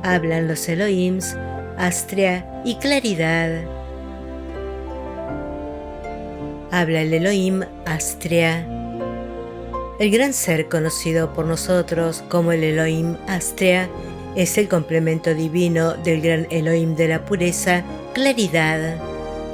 hablan los Elohims, Astrea y Claridad. Habla el Elohim Astrea. El gran ser conocido por nosotros como el Elohim Astrea es el complemento divino del gran Elohim de la pureza, Claridad.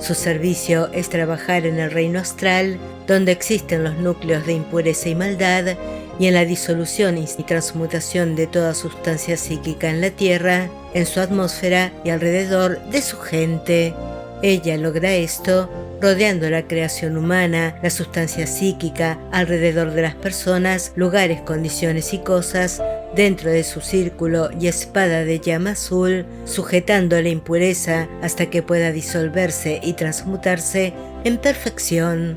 Su servicio es trabajar en el reino astral, donde existen los núcleos de impureza y maldad, y en la disolución y transmutación de toda sustancia psíquica en la tierra, en su atmósfera y alrededor de su gente. Ella logra esto rodeando la creación humana, la sustancia psíquica, alrededor de las personas, lugares, condiciones y cosas, dentro de su círculo y espada de llama azul, sujetando la impureza hasta que pueda disolverse y transmutarse en perfección.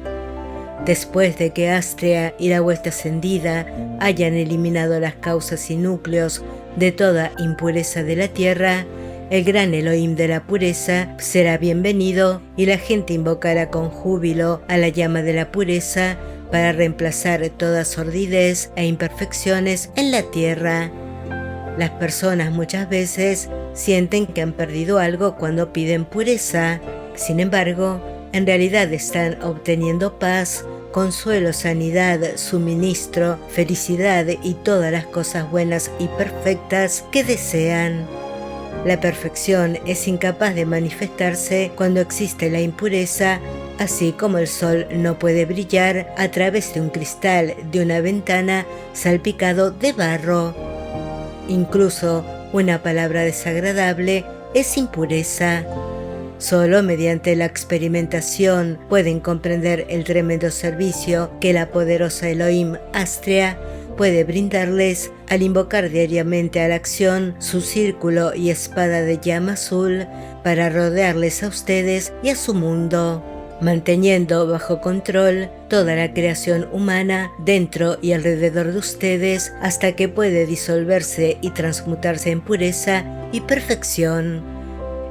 Después de que Astrea y la hueste ascendida hayan eliminado las causas y núcleos de toda impureza de la tierra, el gran Elohim de la pureza será bienvenido y la gente invocará con júbilo a la llama de la pureza para reemplazar toda sordidez e imperfecciones en la tierra. Las personas muchas veces sienten que han perdido algo cuando piden pureza. Sin embargo, en realidad están obteniendo paz, consuelo, sanidad, suministro, felicidad y todas las cosas buenas y perfectas que desean. La perfección es incapaz de manifestarse cuando existe la impureza, así como el sol no puede brillar a través de un cristal de una ventana salpicado de barro. Incluso una palabra desagradable es impureza. Solo mediante la experimentación pueden comprender el tremendo servicio que la poderosa Elohim Astrea puede brindarles al invocar diariamente a la acción su círculo y espada de llama azul para rodearles a ustedes y a su mundo, manteniendo bajo control toda la creación humana dentro y alrededor de ustedes hasta que puede disolverse y transmutarse en pureza y perfección.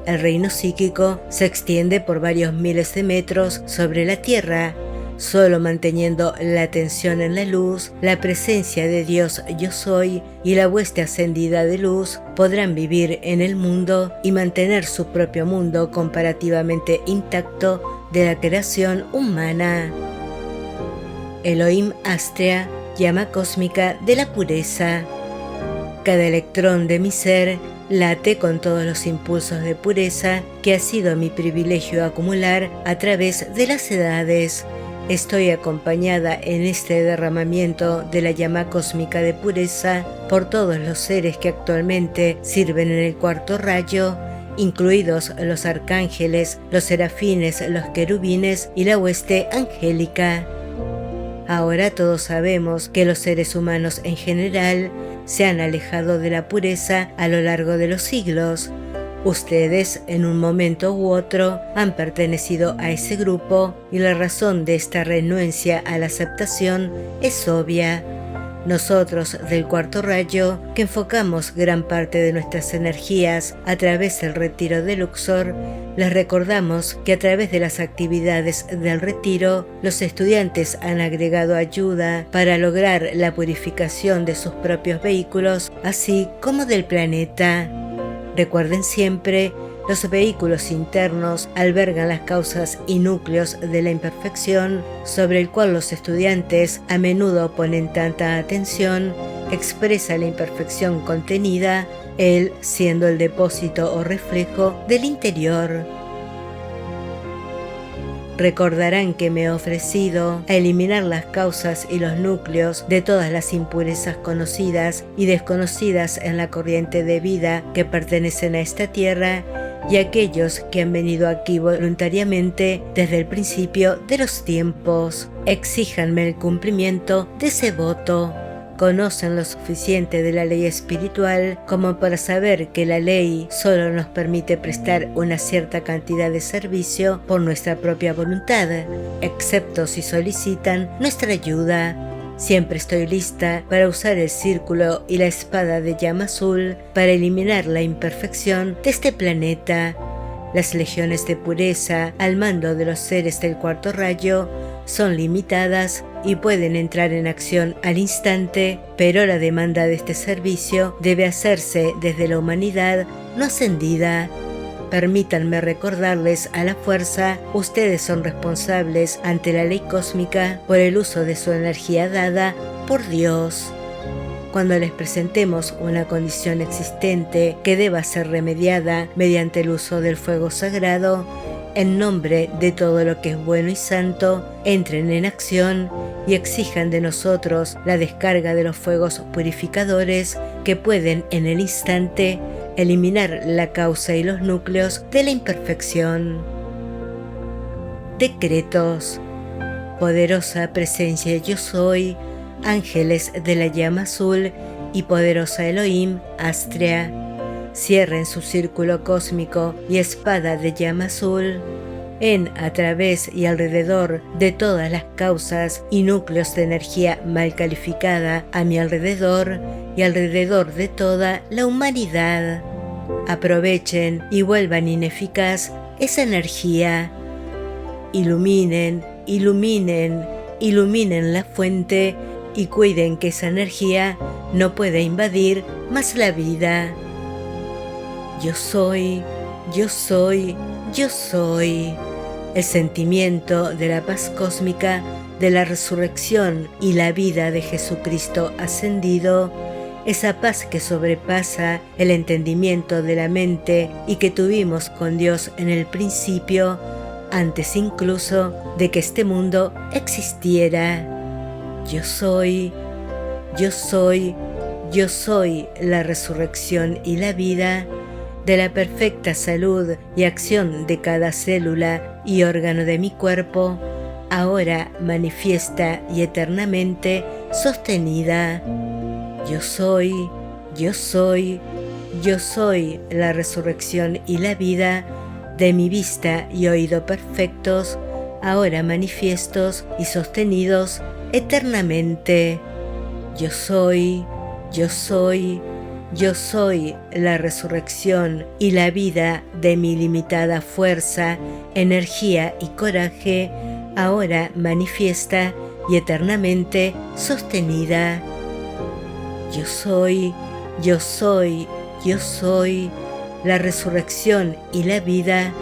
El reino psíquico se extiende por varios miles de metros sobre la tierra. Solo manteniendo la atención en la luz, la presencia de Dios Yo Soy y la hueste ascendida de luz podrán vivir en el mundo y mantener su propio mundo comparativamente intacto de la creación humana. Elohim Astrea, llama cósmica de la pureza. Cada electrón de mi ser late con todos los impulsos de pureza que ha sido mi privilegio acumular a través de las edades. Estoy acompañada en este derramamiento de la llama cósmica de pureza por todos los seres que actualmente sirven en el cuarto rayo, incluidos los arcángeles, los serafines, los querubines y la hueste angélica. Ahora todos sabemos que los seres humanos en general se han alejado de la pureza a lo largo de los siglos. Ustedes, en un momento u otro, han pertenecido a ese grupo y la razón de esta renuencia a la aceptación es obvia. Nosotros, del cuarto rayo, que enfocamos gran parte de nuestras energías a través del retiro de Luxor, les recordamos que a través de las actividades del retiro, los estudiantes han agregado ayuda para lograr la purificación de sus propios vehículos, así como del planeta. Recuerden siempre, los vehículos internos albergan las causas y núcleos de la imperfección sobre el cual los estudiantes a menudo ponen tanta atención, expresa la imperfección contenida, él siendo el depósito o reflejo del interior. Recordarán que me he ofrecido a eliminar las causas y los núcleos de todas las impurezas conocidas y desconocidas en la corriente de vida que pertenecen a esta tierra y aquellos que han venido aquí voluntariamente desde el principio de los tiempos. Exíjanme el cumplimiento de ese voto. Conocen lo suficiente de la ley espiritual como para saber que la ley solo nos permite prestar una cierta cantidad de servicio por nuestra propia voluntad, excepto si solicitan nuestra ayuda. Siempre estoy lista para usar el círculo y la espada de llama azul para eliminar la imperfección de este planeta. Las legiones de pureza al mando de los seres del cuarto rayo son limitadas y pueden entrar en acción al instante, pero la demanda de este servicio debe hacerse desde la humanidad no ascendida. Permítanme recordarles a la fuerza, ustedes son responsables ante la ley cósmica por el uso de su energía dada por Dios. Cuando les presentemos una condición existente que deba ser remediada mediante el uso del fuego sagrado, en nombre de todo lo que es bueno y santo, entren en acción y exijan de nosotros la descarga de los fuegos purificadores que pueden en el instante eliminar la causa y los núcleos de la imperfección. Decretos. Poderosa presencia yo soy, ángeles de la llama azul y poderosa Elohim, Astrea, cierren su círculo cósmico y espada de llama azul en, a través y alrededor de todas las causas y núcleos de energía mal calificada a mi alrededor y alrededor de toda la humanidad. Aprovechen y vuelvan ineficaz esa energía. Iluminen, iluminen, iluminen la fuente y cuiden que esa energía no pueda invadir más la vida. Yo soy, yo soy, yo soy. El sentimiento de la paz cósmica, de la resurrección y la vida de Jesucristo ascendido, esa paz que sobrepasa el entendimiento de la mente y que tuvimos con Dios en el principio, antes incluso de que este mundo existiera. Yo soy, yo soy, yo soy la resurrección y la vida de la perfecta salud y acción de cada célula y órgano de mi cuerpo, ahora manifiesta y eternamente sostenida. Yo soy, yo soy, yo soy la resurrección y la vida de mi vista y oído perfectos, ahora manifiestos y sostenidos eternamente. Yo soy, yo soy, yo soy la resurrección y la vida de mi ilimitada fuerza, energía y coraje, ahora manifiesta y eternamente sostenida. Yo soy, yo soy, yo soy la resurrección y la vida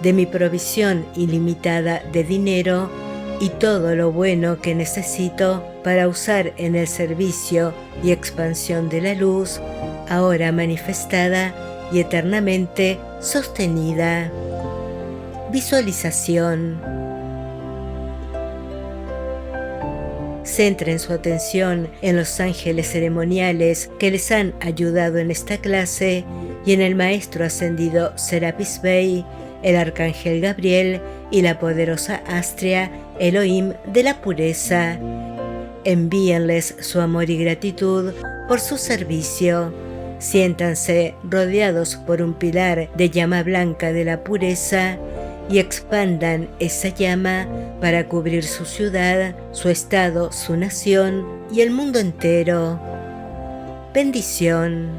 de mi provisión ilimitada de dinero y todo lo bueno que necesito para usar en el servicio y expansión de la luz, ahora manifestada y eternamente sostenida. Visualización. Centren su atención en los ángeles ceremoniales que les han ayudado en esta clase y en el Maestro Ascendido Serapis Bey, el Arcángel Gabriel y la poderosa Astrea Elohim de la pureza. Envíenles su amor y gratitud por su servicio. Siéntanse rodeados por un pilar de llama blanca de la pureza y expandan esa llama para cubrir su ciudad, su estado, su nación y el mundo entero. Bendición.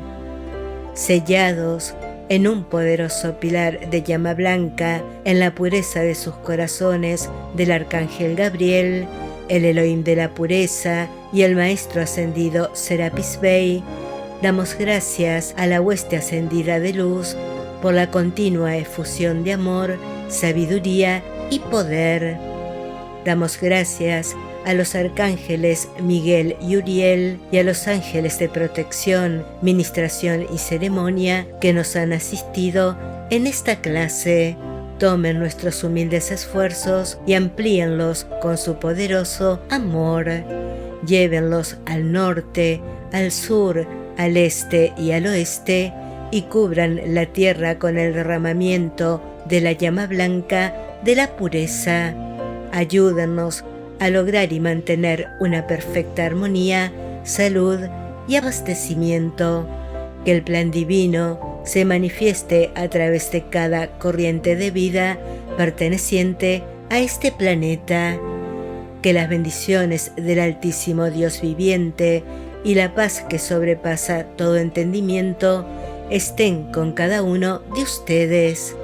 Sellados en un poderoso pilar de llama blanca en la pureza de sus corazones del Arcángel Gabriel, el Elohim de la pureza y el Maestro Ascendido Serapis Bey, damos gracias a la hueste ascendida de luz por la continua efusión de amor, sabiduría y poder. Damos gracias a los arcángeles Miguel y Uriel y a los ángeles de protección, ministración y ceremonia que nos han asistido en esta clase. Tomen nuestros humildes esfuerzos y amplíenlos con su poderoso amor. Llévenlos al norte, al sur, al este y al oeste y cubran la tierra con el derramamiento de la llama blanca de la pureza. Ayúdennos a lograr y mantener una perfecta armonía, salud y abastecimiento. Que el plan divino se manifieste a través de cada corriente de vida perteneciente a este planeta. Que las bendiciones del Altísimo Dios viviente y la paz que sobrepasa todo entendimiento estén con cada uno de ustedes.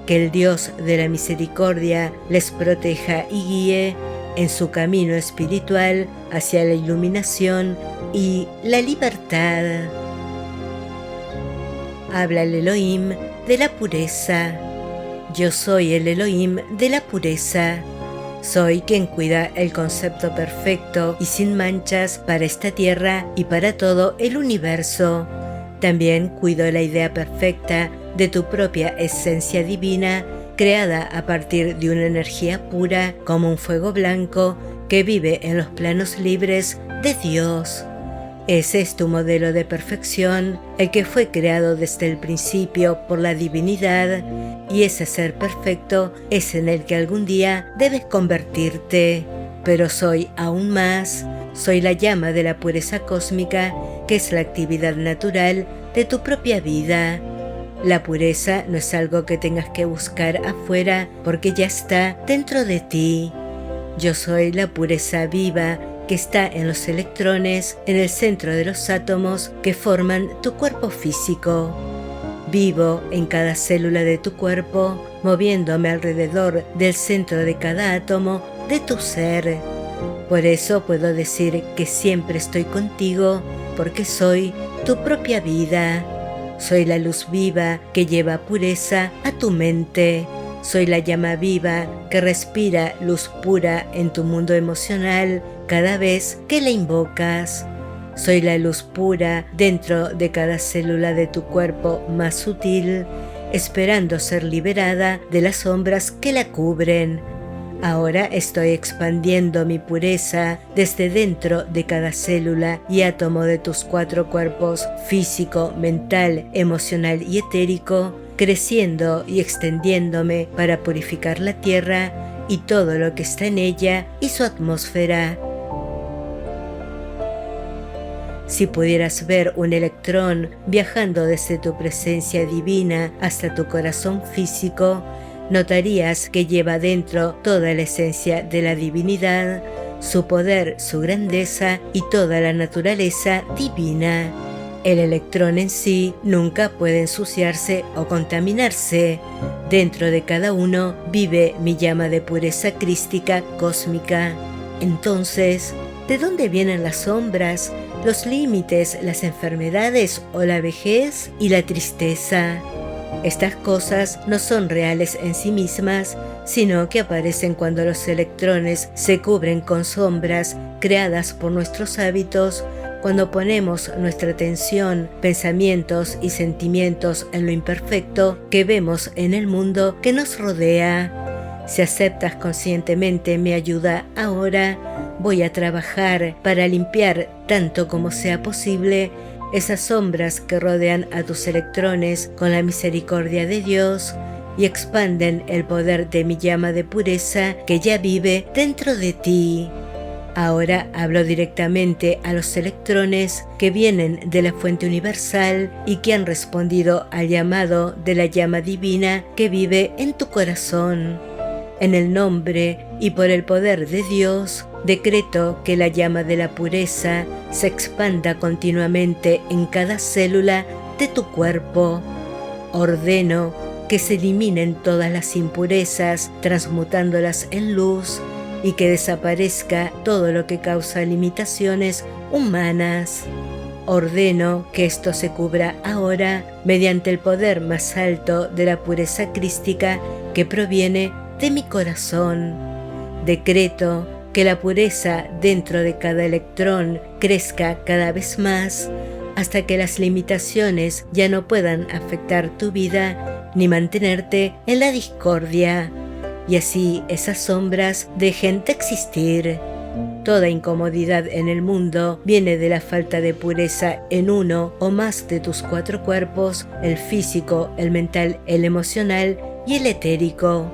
Que el Dios de la misericordia les proteja y guíe en su camino espiritual hacia la iluminación y la libertad. Habla el Elohim de la pureza. Yo soy el Elohim de la pureza. Soy quien cuida el concepto perfecto y sin manchas para esta tierra y para todo el universo. También cuido la idea perfecta de tu propia esencia divina, creada a partir de una energía pura como un fuego blanco que vive en los planos libres de Dios. Ese es tu modelo de perfección, el que fue creado desde el principio por la divinidad, y ese ser perfecto es en el que algún día debes convertirte. Pero soy aún más, soy la llama de la pureza cósmica, que es la actividad natural de tu propia vida. La pureza no es algo que tengas que buscar afuera, porque ya está dentro de ti. Yo soy la pureza viva que está en los electrones, en el centro de los átomos que forman tu cuerpo físico. Vivo en cada célula de tu cuerpo, moviéndome alrededor del centro de cada átomo de tu ser. Por eso puedo decir que siempre estoy contigo, porque soy tu propia vida. Soy la luz viva que lleva pureza a tu mente. Soy la llama viva que respira luz pura en tu mundo emocional cada vez que la invocas. Soy la luz pura dentro de cada célula de tu cuerpo más sutil, esperando ser liberada de las sombras que la cubren. Ahora estoy expandiendo mi pureza desde dentro de cada célula y átomo de tus 4 cuerpos físico, mental, emocional y etérico, creciendo y extendiéndome para purificar la tierra y todo lo que está en ella y su atmósfera. Si pudieras ver un electrón viajando desde tu presencia divina hasta tu corazón físico, notarías que lleva dentro toda la esencia de la divinidad, su poder, su grandeza y toda la naturaleza divina. El electrón en sí nunca puede ensuciarse o contaminarse. Dentro de cada uno vive mi llama de pureza crística cósmica. Entonces, ¿de dónde vienen las sombras, los límites, las enfermedades o la vejez y la tristeza? Estas cosas no son reales en sí mismas, sino que aparecen cuando los electrones se cubren con sombras creadas por nuestros hábitos, cuando ponemos nuestra atención, pensamientos y sentimientos en lo imperfecto que vemos en el mundo que nos rodea. Si aceptas conscientemente mi ayuda ahora, voy a trabajar para limpiar tanto como sea posible esas sombras que rodean a tus electrones con la misericordia de Dios y expanden el poder de mi llama de pureza que ya vive dentro de ti. Ahora hablo directamente a los electrones que vienen de la fuente universal y que han respondido al llamado de la llama divina que vive en tu corazón. En el nombre y por el poder de Dios, decreto que la llama de la pureza se expanda continuamente en cada célula de tu cuerpo. Ordeno que se eliminen todas las impurezas, transmutándolas en luz, y que desaparezca todo lo que causa limitaciones humanas. Ordeno que esto se cubra ahora mediante el poder más alto de la pureza crística que proviene de mi corazón. Decreto que la pureza dentro de cada electrón crezca cada vez más hasta que las limitaciones ya no puedan afectar tu vida ni mantenerte en la discordia, y así esas sombras dejen de existir. Toda incomodidad en el mundo viene de la falta de pureza en uno o más de tus 4 cuerpos, el físico, el mental, el emocional y el etérico.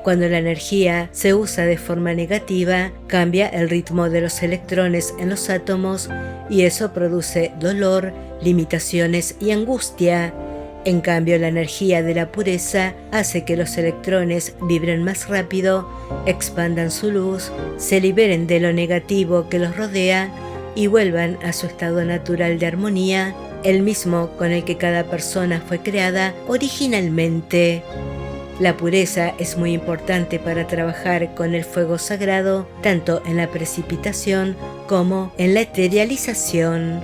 Cuando la energía se usa de forma negativa, cambia el ritmo de los electrones en los átomos y eso produce dolor, limitaciones y angustia. En cambio, la energía de la pureza hace que los electrones vibren más rápido, expandan su luz, se liberen de lo negativo que los rodea y vuelvan a su estado natural de armonía, el mismo con el que cada persona fue creada originalmente. La pureza es muy importante para trabajar con el fuego sagrado, tanto en la precipitación como en la eterialización.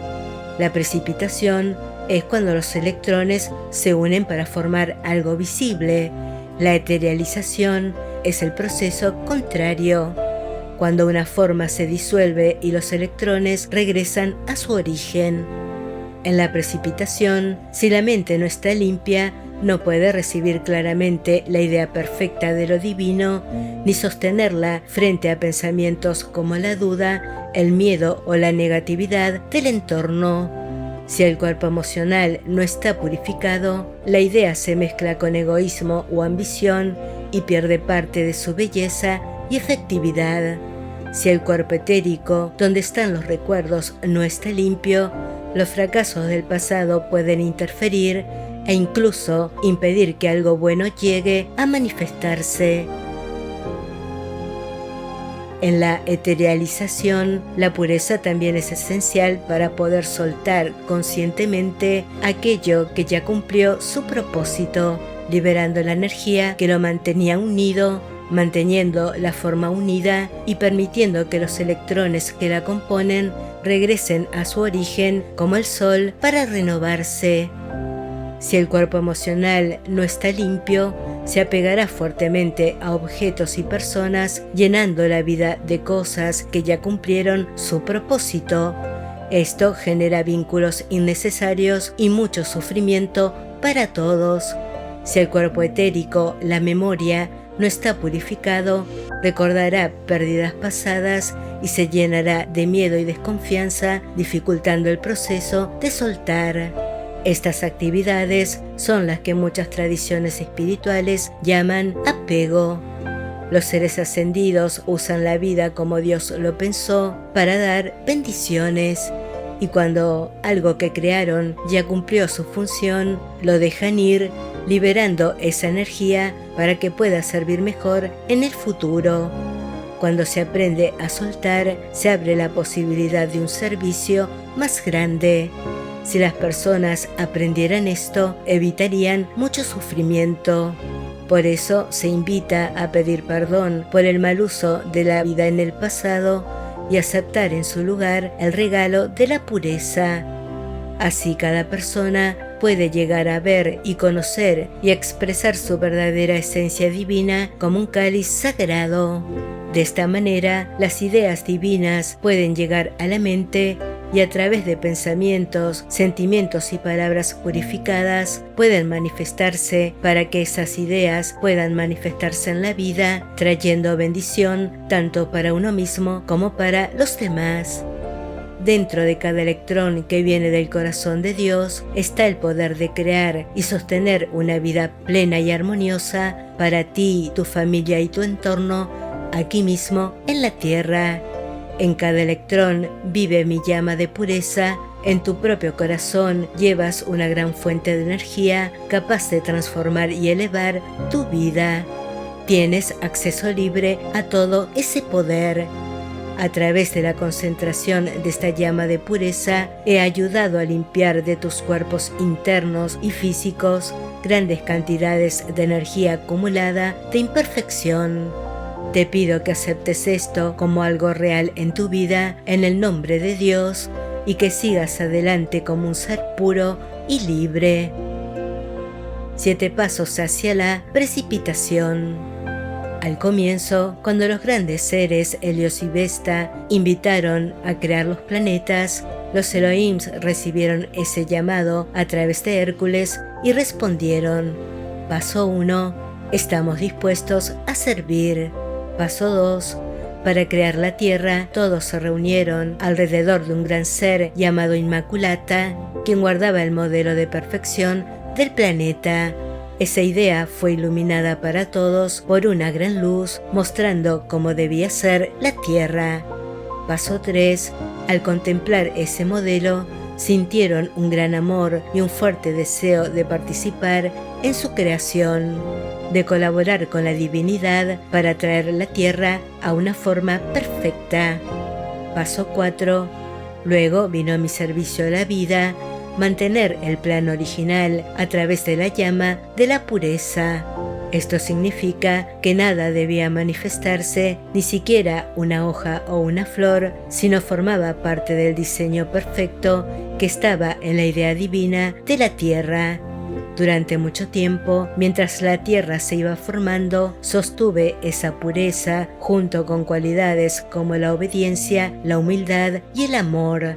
La precipitación es cuando los electrones se unen para formar algo visible. La eterialización es el proceso contrario, cuando una forma se disuelve y los electrones regresan a su origen. En la precipitación, si la mente no está limpia, no puede recibir claramente la idea perfecta de lo divino, ni sostenerla frente a pensamientos como la duda, el miedo o la negatividad del entorno. Si el cuerpo emocional no está purificado, la idea se mezcla con egoísmo o ambición y pierde parte de su belleza y efectividad. Si el cuerpo etérico, donde están los recuerdos, no está limpio, los fracasos del pasado pueden interferir e incluso impedir que algo bueno llegue a manifestarse. En la eterialización, la pureza también es esencial para poder soltar conscientemente aquello que ya cumplió su propósito, liberando la energía que lo mantenía unido, manteniendo la forma unida y permitiendo que los electrones que la componen regresen a su origen como el sol para renovarse. Si el cuerpo emocional no está limpio, se apegará fuertemente a objetos y personas, llenando la vida de cosas que ya cumplieron su propósito. Esto genera vínculos innecesarios y mucho sufrimiento para todos. Si el cuerpo etérico, la memoria, no está purificado, recordará pérdidas pasadas y se llenará de miedo y desconfianza, dificultando el proceso de soltar. Estas actividades son las que muchas tradiciones espirituales llaman apego. Los seres ascendidos usan la vida como Dios lo pensó para dar bendiciones, y cuando algo que crearon ya cumplió su función, lo dejan ir, liberando esa energía para que pueda servir mejor en el futuro. Cuando se aprende a soltar, se abre la posibilidad de un servicio más grande. Si las personas aprendieran esto, evitarían mucho sufrimiento. Por eso se invita a pedir perdón por el mal uso de la vida en el pasado y aceptar en su lugar el regalo de la pureza. Así cada persona puede llegar a ver y conocer y expresar su verdadera esencia divina como un cáliz sagrado. De esta manera, las ideas divinas pueden llegar a la mente y a través de pensamientos, sentimientos y palabras purificadas pueden manifestarse para que esas ideas puedan manifestarse en la vida, trayendo bendición tanto para uno mismo como para los demás. Dentro de cada electrón que viene del corazón de Dios está el poder de crear y sostener una vida plena y armoniosa para ti, tu familia y tu entorno, aquí mismo en la tierra. En cada electrón vive mi llama de pureza. En tu propio corazón llevas una gran fuente de energía capaz de transformar y elevar tu vida. Tienes acceso libre a todo ese poder. A través de la concentración de esta llama de pureza, he ayudado a limpiar de tus cuerpos internos y físicos grandes cantidades de energía acumulada de imperfección. Te pido que aceptes esto como algo real en tu vida, en el nombre de Dios, y que sigas adelante como un ser puro y libre. 7 pasos hacia la precipitación. Al comienzo, cuando los grandes seres Helios y Vesta invitaron a crear los planetas, los Elohims recibieron ese llamado a través de Hércules y respondieron: Paso 1. Estamos dispuestos a servir. Paso 2. Para crear la Tierra, todos se reunieron alrededor de un gran ser llamado Inmaculata, quien guardaba el modelo de perfección del planeta. Esa idea fue iluminada para todos por una gran luz, mostrando cómo debía ser la Tierra. Paso 3. Al contemplar ese modelo, sintieron un gran amor y un fuerte deseo de participar en su creación, de colaborar con la divinidad para traer la Tierra a una forma perfecta. Paso 4. Luego vino a mi servicio la vida, mantener el plan original a través de la llama de la pureza. Esto significa que nada debía manifestarse, ni siquiera una hoja o una flor, sino formaba parte del diseño perfecto que estaba en la idea divina de la tierra. Durante mucho tiempo, mientras la tierra se iba formando, sostuve esa pureza junto con cualidades como la obediencia, la humildad y el amor.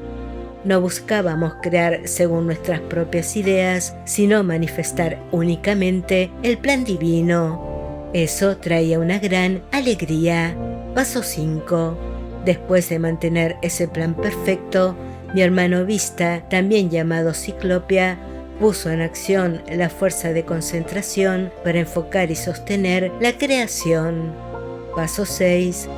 No buscábamos crear según nuestras propias ideas, sino manifestar únicamente el plan divino. Eso traía una gran alegría. Paso 5. Después de mantener ese plan perfecto, mi hermano Vista, también llamado Ciclopia, puso en acción la fuerza de concentración para enfocar y sostener la creación. Paso 6.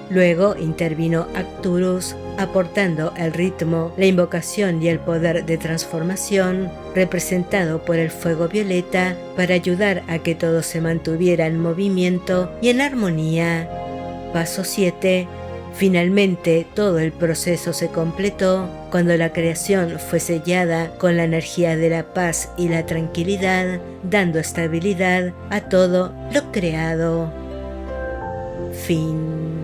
Luego intervino Arcturus, aportando el ritmo, la invocación y el poder de transformación, representado por el fuego violeta, para ayudar a que todo se mantuviera en movimiento y en armonía. Paso 7. Finalmente, todo el proceso se completó cuando la creación fue sellada con la energía de la paz y la tranquilidad, dando estabilidad a todo lo creado. Fin.